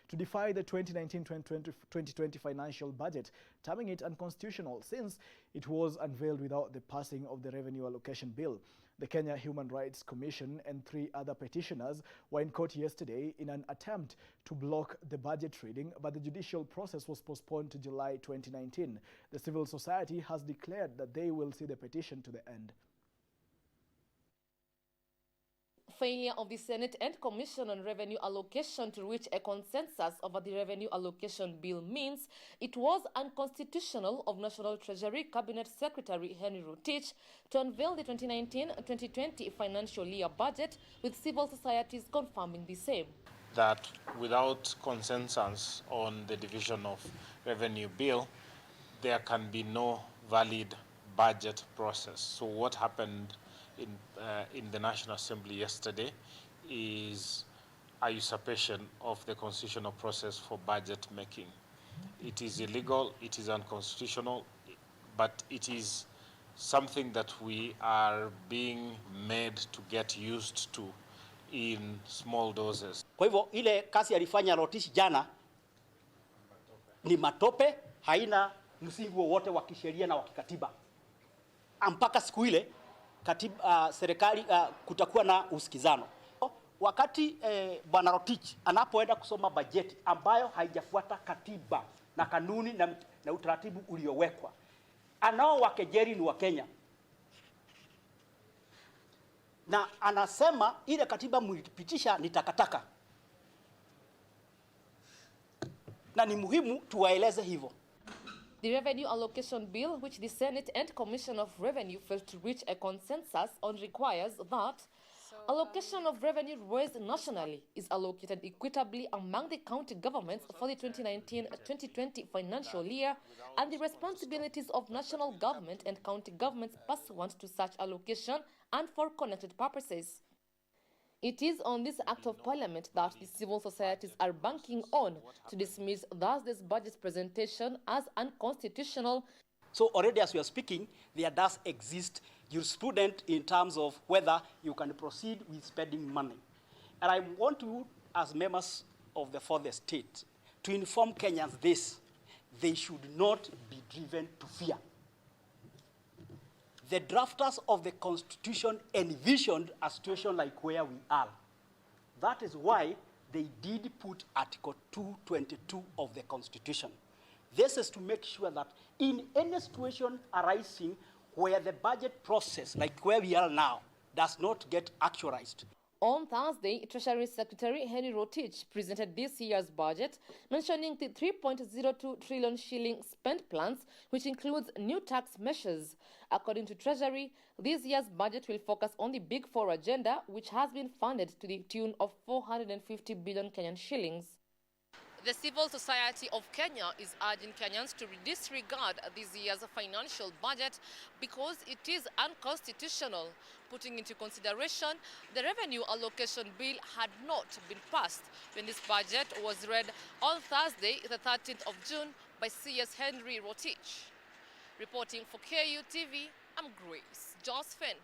to defy the 2019-2020 financial budget, terming it unconstitutional since it was unveiled without the passing of the Revenue Allocation Bill. The Kenya Human Rights Commission and 3 other petitioners were in court yesterday in an attempt to block the budget reading, but the judicial process was postponed to July 2019. The civil society has declared that they will see the petition to the end. Failure of the Senate and Commission on Revenue Allocation to reach a consensus over the Revenue Allocation Bill means it was unconstitutional of National Treasury Cabinet Secretary Henry Rotich to unveil the 2019-2020 financial year budget, with civil societies confirming the same. That without consensus on the division of revenue bill, there can be no valid budget process. So what happened in the National Assembly yesterday is a usurpation of the constitutional process for budget making. It is illegal, it is unconstitutional, but it is something that we are being made to get used to in small doses. Kwa hivyo ile kazi alifanya Rotich jana ni matope, haina msingi wowote wa kisheria na wa kikatiba. Mpaka siku ile serikali kutakuwa na usikizano. Wakati Bwana Rotich anapoenda kusoma bajeti ambayo haijafuata katiba na kanuni na utaratibu uliowekwa, anao wakejeli ni wa Kenya, na anasema ile katiba mlipitisha ni takataka, na ni muhimu tuwaeleze hivyo. The Revenue Allocation Bill, which the Senate and Commission of Revenue failed to reach a consensus on, requires that allocation of revenue raised nationally is allocated equitably among the county governments for the 2019-2020 financial year, and the responsibilities of national government and county governments pursuant to such allocation and for connected purposes. It is on this act of parliament that the civil societies are banking on to dismiss Thursday's budget presentation as unconstitutional. So already as we are speaking, there does exist jurisprudence in terms of whether you can proceed with spending money. And I want you, as members of the fourth state, to inform Kenyans this: they should not be driven to fear. The drafters of the Constitution envisioned a situation like where we are. That is why they did put Article 222 of the Constitution. This is to make sure that in any situation arising where the budget process, like where we are now, does not get actualized. On Thursday, Treasury Secretary Henry Rotich presented this year's budget, mentioning the 3.02 trillion shilling spend plans, which includes new tax measures. According to Treasury, this year's budget will focus on the Big Four agenda, which has been funded to the tune of 450 billion Kenyan shillings. The civil society of Kenya is urging Kenyans to disregard this year's financial budget because it is unconstitutional, putting into consideration the Revenue Allocation Bill had not been passed when this budget was read on Thursday, the 13th of June, by CS Henry Rotich. Reporting for KUTV, I'm Grace Josephine.